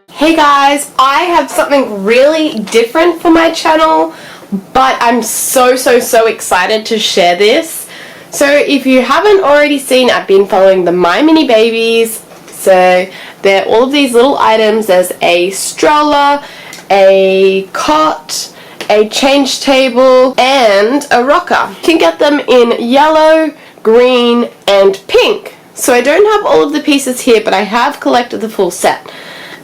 Hey guys, I have something really different for my channel, but I'm so excited to share this. So if you haven't already seen, I've been following the My Mini Babies. So they're all of these little items. There's a stroller, a cot, a change table, and a rocker. You can get them in yellow, green, and pink. So I don't have all of the pieces here, but I have collected the full set.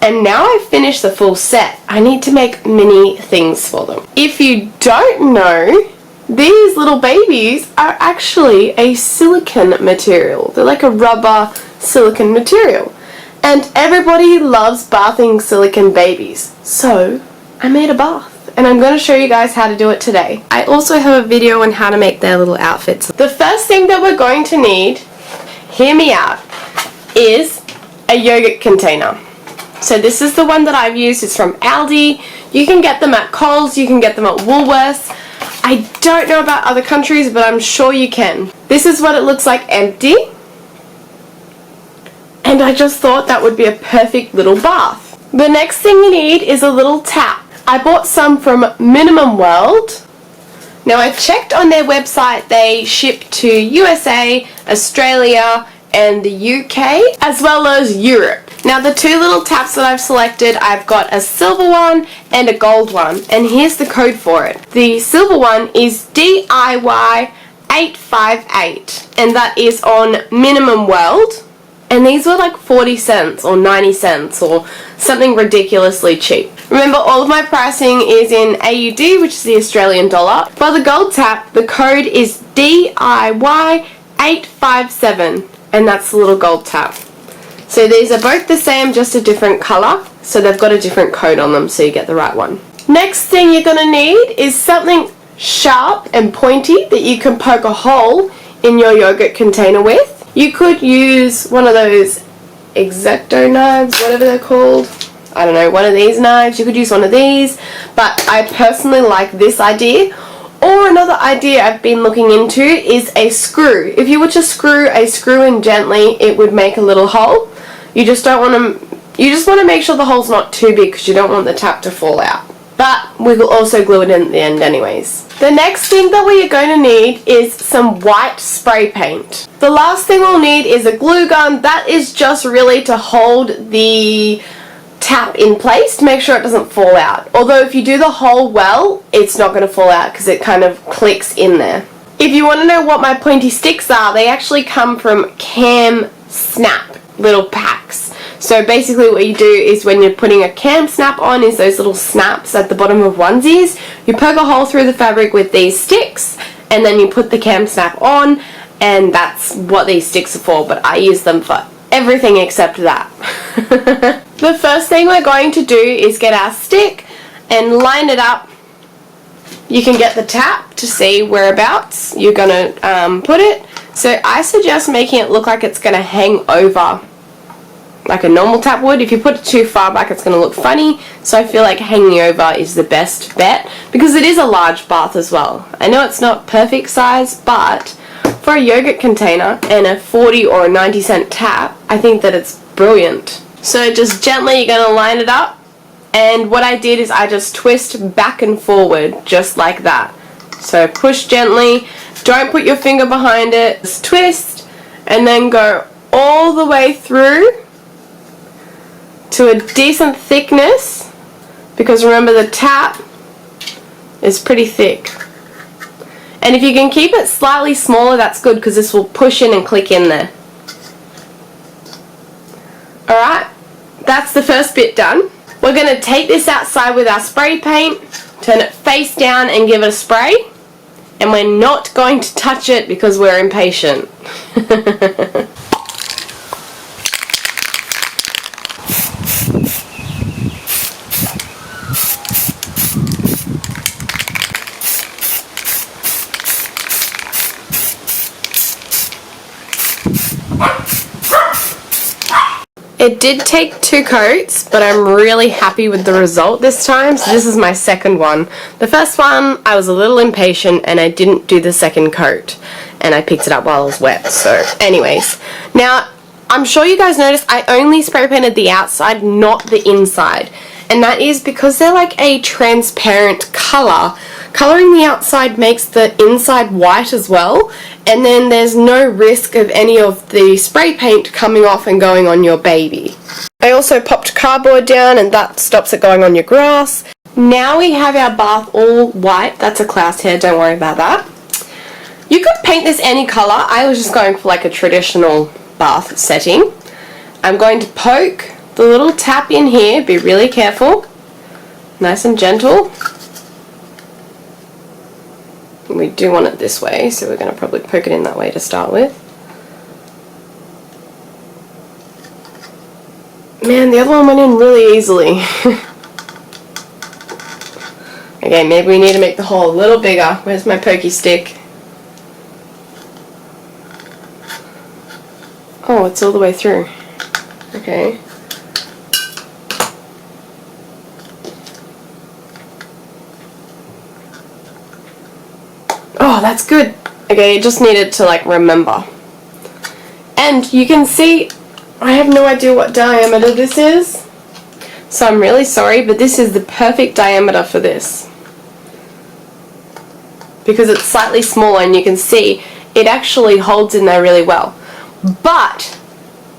And now I've finished the full set, I need to make mini things for them. If you don't know, these little babies are actually a silicone material. They're like a rubber silicone material. And everybody loves bathing silicone babies. So I made a bath. And I'm going to show you guys how to do it today. I also have a video on how to make their little outfits. The first thing that we're going to need, hear me out, is a yogurt container. So this is the one that I've used. It's from Aldi. You can get them at Coles, you can get them at Woolworths. I don't know about other countries, but I'm sure you can. This is what it looks like empty. And I just thought that would be a perfect little bath. The next thing you need is a little tap. I bought some from Minimum World. Now I checked on their website, they ship to USA, Australia, and the UK, as well as Europe. Now the two little taps that I've selected, I've got a silver one and a gold one, and here's the code for it. The silver one is DIY 858, and that is on Minimum World, and these were like 40 cents or 90 cents or something ridiculously cheap. Remember, all of my pricing is in AUD, which is the Australian dollar. For the gold tap, the code is DIY 857, and that's the little gold tap. So these are both the same, just a different colour, so they've got a different code on them, so you get the right one. Next thing you're going to need is something sharp and pointy that you can poke a hole in your yogurt container with. You could use one of those X-Acto knives, whatever they're called. I don't know, one of these knives. You could use one of these, but I personally like this idea. Or another idea I've been looking into is a screw. If you were to screw a screw in gently, it would make a little hole. You just want to make sure the hole's not too big because you don't want the tap to fall out. But we will also glue it in at the end anyways. The next thing that we are going to need is some white spray paint. The last thing we'll need is a glue gun. That is just really to hold the tap in place to make sure it doesn't fall out. Although if you do the hole well, it's not going to fall out because it kind of clicks in there. If you want to know what my pointy sticks are, they actually come from Cam Snap little packs. So basically what you do is when you're putting a cam snap on is those little snaps at the bottom of onesies. You poke a hole through the fabric with these sticks and then you put the cam snap on, and that's what these sticks are for, but I use them for everything except that. The first thing we're going to do is get our stick and line it up. You can get the tap to see whereabouts you're going to put it. So I suggest making it look like it's going to hang over like a normal tap would. If you put it too far back, it's going to look funny. So I feel like hanging over is the best bet because it is a large bath as well. I know it's not perfect size, but for a yogurt container and a 40 or a 90 cent tap, I think that it's brilliant. So just gently you're going to line it up, and what I did is I just twist back and forward just like that. So push gently, don't put your finger behind it, just twist and then go all the way through to a decent thickness, because remember the tap is pretty thick. And if you can keep it slightly smaller, that's good because this will push in and click in there. Alright, that's the first bit done. We're going to take this outside with our spray paint, turn it face down and give it a spray. And we're not going to touch it because we're impatient. It did take 2 coats, but I'm really happy with the result this time. So this is my second one. The first one, I was a little impatient and I didn't do the second coat. And I picked it up while it was wet. So anyways, now I'm sure you guys noticed I only spray painted the outside, not the inside. And that is because they're like a transparent colour. Colouring the outside makes the inside white as well, and then there's no risk of any of the spray paint coming off and going on your baby. I also popped cardboard down and that stops it going on your grass. Now we have our bath all white. That's a cloud hair, don't worry about that. You could paint this any colour. I was just going for like a traditional bath setting. I'm going to poke the little tap in here. Be really careful. Nice and gentle. We do want it this way, so we're going to probably poke it in that way to start with. Man, the other one went in really easily. Okay, maybe we need to make the hole a little bigger. Where's my pokey stick? Oh, it's all the way through. Okay. Oh, that's good. Okay, it just needed to like remember. And you can see I have no idea what diameter this is. So I'm really sorry, but this is the perfect diameter for this. Because it's slightly smaller and you can see it actually holds in there really well. But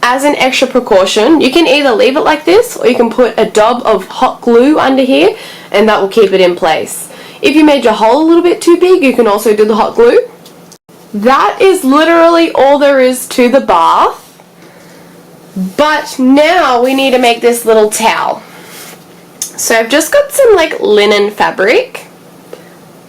as an extra precaution, you can either leave it like this or you can put a dab of hot glue under here and that will keep it in place. If you made your hole a little bit too big, you can also do the hot glue. That is literally all there is to the bath. But now we need to make this little towel. So I've just got some like linen fabric.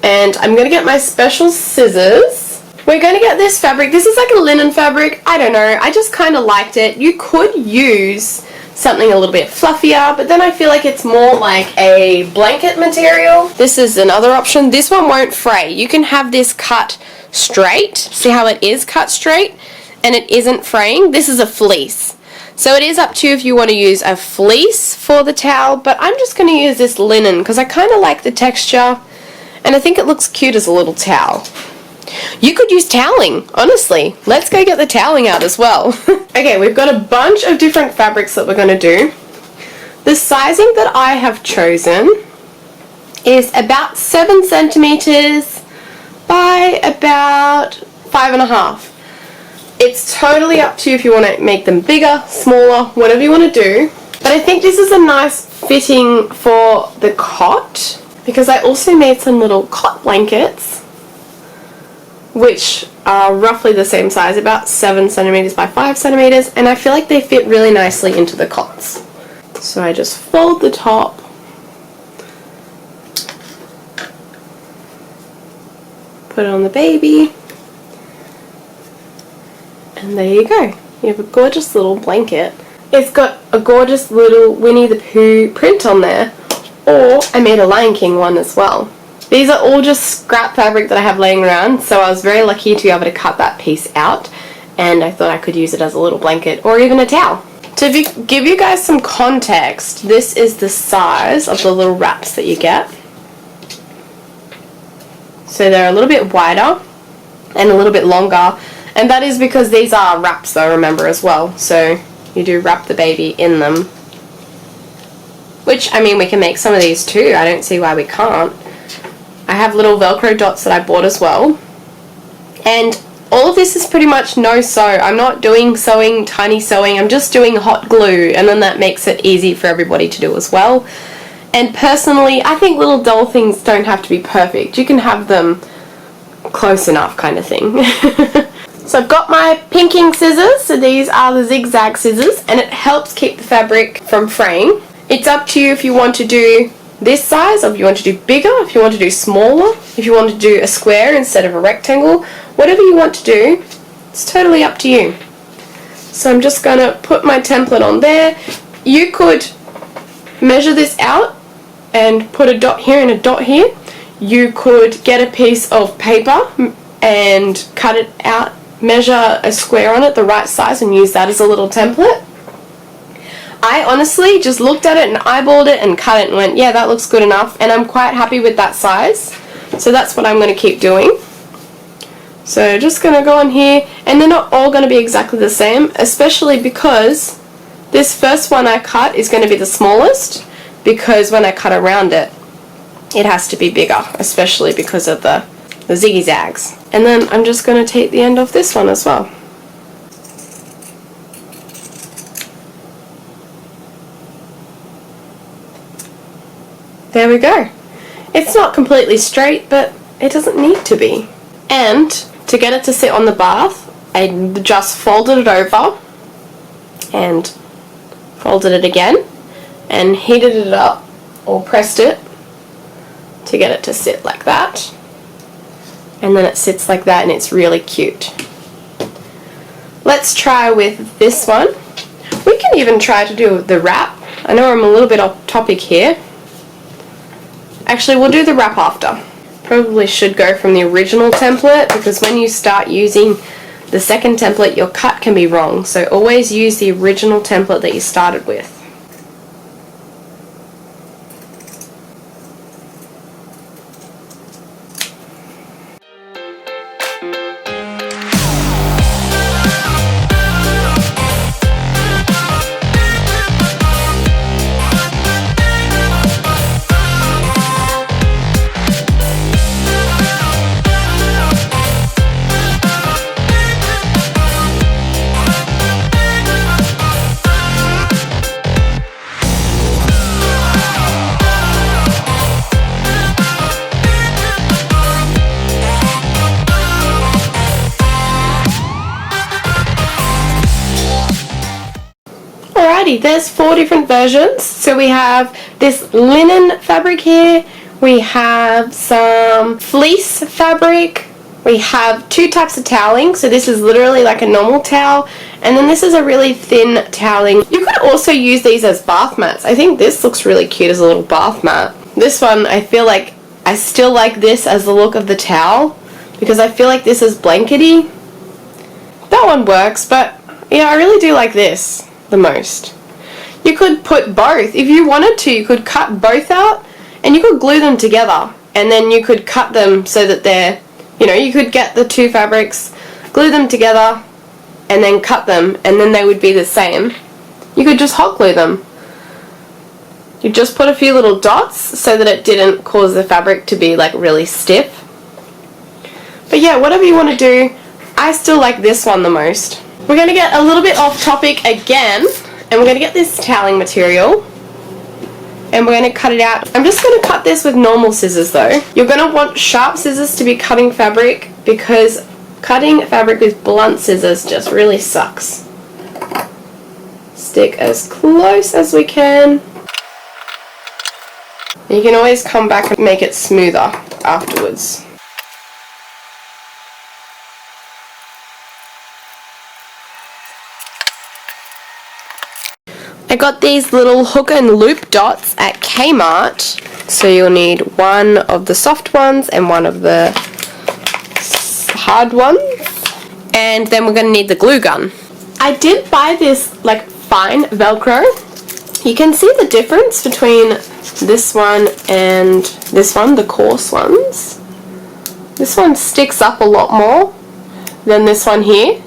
And I'm going to get my special scissors. We're going to get this fabric. This is like a linen fabric. I don't know. I just kind of liked it. You could use something a little bit fluffier, but then I feel like it's more like a blanket material. This is another option. This one won't fray. You can have this cut straight. See how it is cut straight and it isn't fraying? This is a fleece. So it is up to you if you want to use a fleece for the towel, but I'm just going to use this linen because I kind of like the texture and I think it looks cute as a little towel. You could use toweling, honestly. Let's go get the toweling out as well. Okay, we've got a bunch of different fabrics that we're going to do. The sizing that I have chosen is about 7 centimeters by about 5.5. It's totally up to you if you want to make them bigger, smaller, whatever you want to do. But I think this is a nice fitting for the cot because I also made some little cot blankets which are roughly the same size, about 7 centimeters by 5 centimeters, and I feel like they fit really nicely into the cots. So I just fold the top, put it on the baby, and there you go. You have a gorgeous little blanket. It's got a gorgeous little Winnie the Pooh print on there, or I made a Lion King one as well. These are all just scrap fabric that I have laying around, so I was very lucky to be able to cut that piece out, and I thought I could use it as a little blanket or even a towel. To give you guys some context, this is the size of the little wraps that you get. So they're a little bit wider and a little bit longer, and that is because these are wraps though, remember, as well. So you do wrap the baby in them, which, I mean, we can make some of these too. I don't see why we can't. I have little Velcro dots that I bought as well. And all of this is pretty much no sew. I'm not doing sewing, tiny sewing. I'm just doing hot glue, and then that makes it easy for everybody to do as well. And personally, I think little doll things don't have to be perfect. You can have them close enough kind of thing. So I've got my pinking scissors. So these are the zigzag scissors, and it helps keep the fabric from fraying. It's up to you if you want to do this size, or if you want to do bigger, if you want to do smaller, if you want to do a square instead of a rectangle, whatever you want to do, it's totally up to you. So I'm just going to put my template on there. You could measure this out and put a dot here and a dot here. You could get a piece of paper and cut it out, measure a square on it the right size and use that as a little template. I honestly just looked at it and eyeballed it and cut it and went, yeah, that looks good enough, and I'm quite happy with that size. So that's what I'm going to keep doing. So just going to go on here, and they're not all going to be exactly the same, especially because this first one I cut is going to be the smallest, because when I cut around it, it has to be bigger, especially because of the zigzags. And then I'm just going to take the end off this one as well. There we go. It's not completely straight, but it doesn't need to be. And to get it to sit on the bath, I just folded it over and folded it again and heated it up, or pressed it to get it to sit like that. And then it sits like that, and it's really cute. Let's try with this one. We can even try to do the wrap. I know I'm a little bit off topic here. Actually, we'll do the wrap after. Probably should go from the original template, because when you start using the second template, your cut can be wrong. So always use the original template that you started with. Alrighty, there's 4 different versions. So we have this linen fabric here, we have some fleece fabric, we have 2 types of toweling. So this is literally like a normal towel, and then this is a really thin toweling. You could also use these as bath mats. I think this looks really cute as a little bath mat. This one, I feel like I still like this as the look of the towel, because I feel like this is blankety. That one works, but yeah, I really do like this the most. You could put both. If you wanted to, you could cut both out and you could glue them together, and then you could cut them so that they're, you know, you could get the 2 fabrics, glue them together, and then cut them, and then they would be the same. You could just hot glue them. You just put a few little dots so that it didn't cause the fabric to be like really stiff. But yeah, whatever you want to do, I still like this one the most. We're going to get a little bit off topic again, and we're going to get this toweling material, and we're going to cut it out. I'm just going to cut this with normal scissors though. You're going to want sharp scissors to be cutting fabric, because cutting fabric with blunt scissors just really sucks. Stick as close as we can. You can always come back and make it smoother afterwards. I got these little hook and loop dots at Kmart, so you'll need one of the soft ones and one of the hard ones, and then we're going to need the glue gun. I did buy this like fine Velcro. You can see the difference between this one and this one, the coarse ones. This one sticks up a lot more than this one here.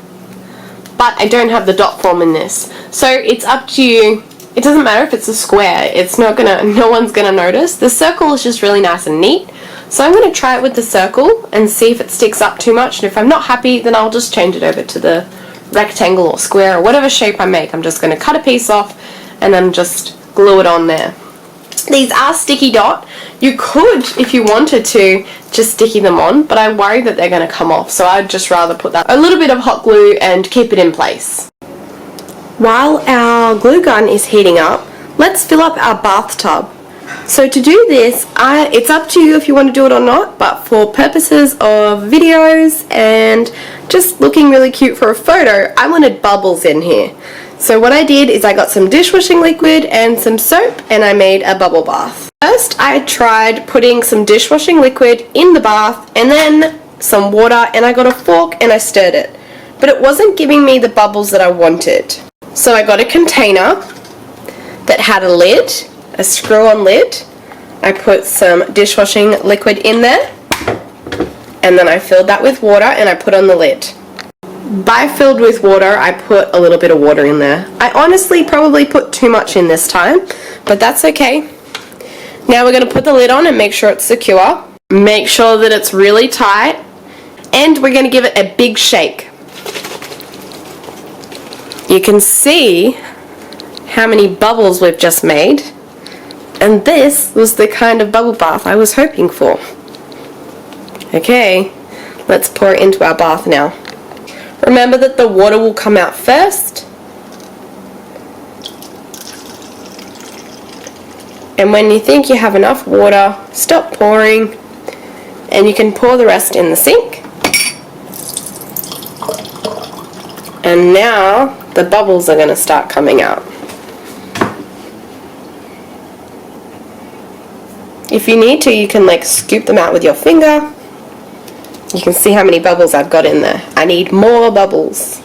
But I don't have the dot form in this, so it's up to you. It doesn't matter if it's a square, it's not gonna, no one's gonna notice. The circle is just really nice and neat, so I'm gonna try it with the circle and see if it sticks up too much, and if I'm not happy, then I'll just change it over to the rectangle or square or whatever shape I make. I'm just gonna cut a piece off and then just glue it on there. These are sticky dot. You could, if you wanted to, just sticky them on, but I worry that they're going to come off, so I'd just rather put that a little bit of hot glue and keep it in place. While our glue gun is heating up, let's fill up our bathtub. So to do this, it's up to you if you want to do it or not, but for purposes of videos and just looking really cute for a photo, I wanted bubbles in here. So what I did is I got some dishwashing liquid and some soap, and I made a bubble bath. First I tried putting some dishwashing liquid in the bath and then some water, and I got a fork and I stirred it. But it wasn't giving me the bubbles that I wanted. So I got a container that had a lid, a screw-on lid. I put some dishwashing liquid in there, and then I filled that with water and I put on the lid. By filled with water, I put a little bit of water in there. I honestly probably put too much in this time, but that's okay. Now we're going to put the lid on and make sure it's secure. Make sure that it's really tight, and we're going to give it a big shake. You can see how many bubbles we've just made, and this was the kind of bubble bath I was hoping for. Okay, let's pour it into our bath now. Remember that the water will come out first, and when you think you have enough water, stop pouring, and you can pour the rest in the sink. And now the bubbles are going to start coming out. If you need to, you can like scoop them out with your finger. You can see how many bubbles I've got in there. I need more bubbles.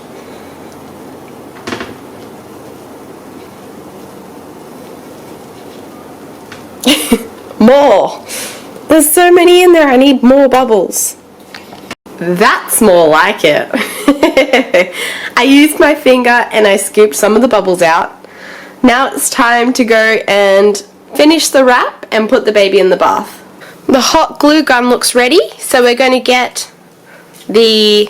More! There's so many in there, I need more bubbles. That's more like it. I used my finger and I scooped some of the bubbles out. Now it's time to go and finish the wrap and put the baby in the bath. The hot glue gun looks ready, so we're going to get the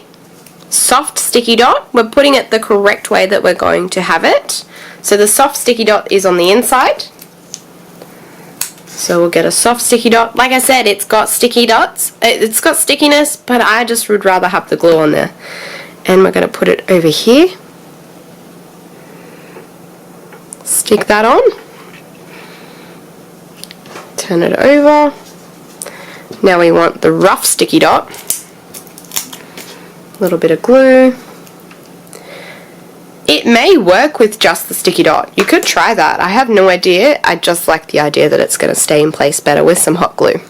soft sticky dot. We're putting it the correct way that we're going to have it. So the soft sticky dot is on the inside. So we'll get a soft sticky dot. Like I said, it's got sticky dots. It's got stickiness, but I just would rather have the glue on there. And we're going to put it over here. Stick that on. Turn it over. Now we want the rough sticky dot. A little bit of glue. It may work with just the sticky dot. You could try that. I have no idea. I just like the idea that it's going to stay in place better with some hot glue.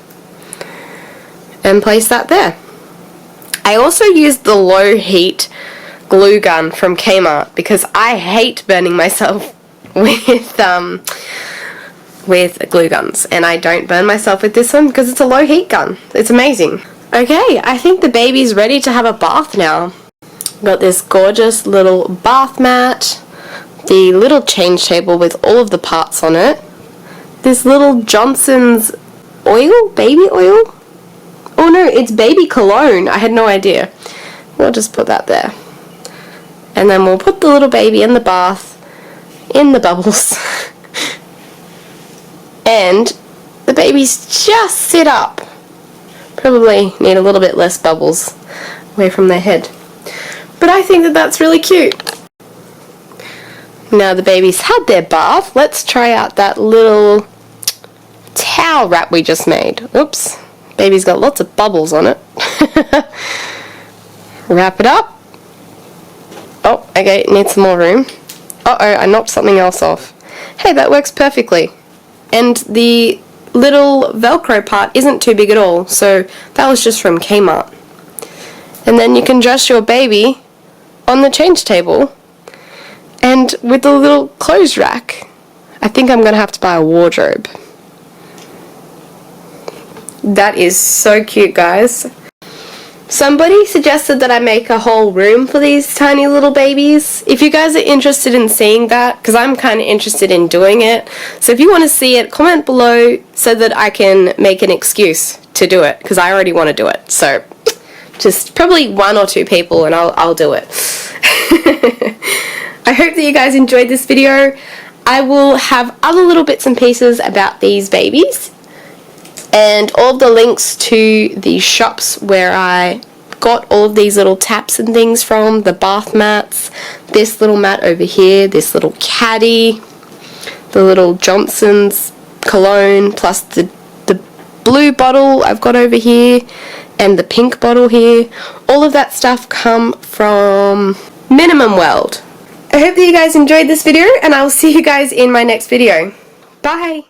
And place that there. I also used the low heat glue gun from Kmart because I hate burning myself with glue guns, and I don't burn myself with this one because it's a low heat gun. It's amazing. Okay, I think the baby's ready to have a bath now. Got this gorgeous little bath mat, the little change table with all of the parts on it, this little Johnson's oil, baby oil? Oh no, it's baby cologne. I had no idea. We'll just put that there. And then we'll put the little baby in the bath, in the bubbles. And the babies just sit up. Probably need a little bit less bubbles away from their head. But I think that that's really cute. Now the babies had their bath, let's try out that little towel wrap we just made. Oops, baby's got lots of bubbles on it. Wrap it up. Oh, okay, it needs some more room. Uh-oh, I knocked something else off. Hey, that works perfectly. And the little Velcro part isn't too big at all, so that was just from Kmart. And then you can dress your baby on the change table and with the little clothes rack. I think I'm going to have to buy a wardrobe. That is so cute, guys. Somebody suggested that I make a whole room for these tiny little babies. If you guys are interested in seeing that, because I'm kind of interested in doing it, so if you want to see it, comment below so that I can make an excuse to do it, because I already want to do it. So just probably 1 or 2 people and I'll do it. I hope that you guys enjoyed this video. I will have other little bits and pieces about these babies and all of the links to the shops where I got all of these little taps and things from, the bath mats, this little mat over here, this little caddy, the little Johnson's cologne, plus the blue bottle I've got over here, and the pink bottle here. All of that stuff come from Minimum World. I hope that you guys enjoyed this video, and I will see you guys in my next video. Bye!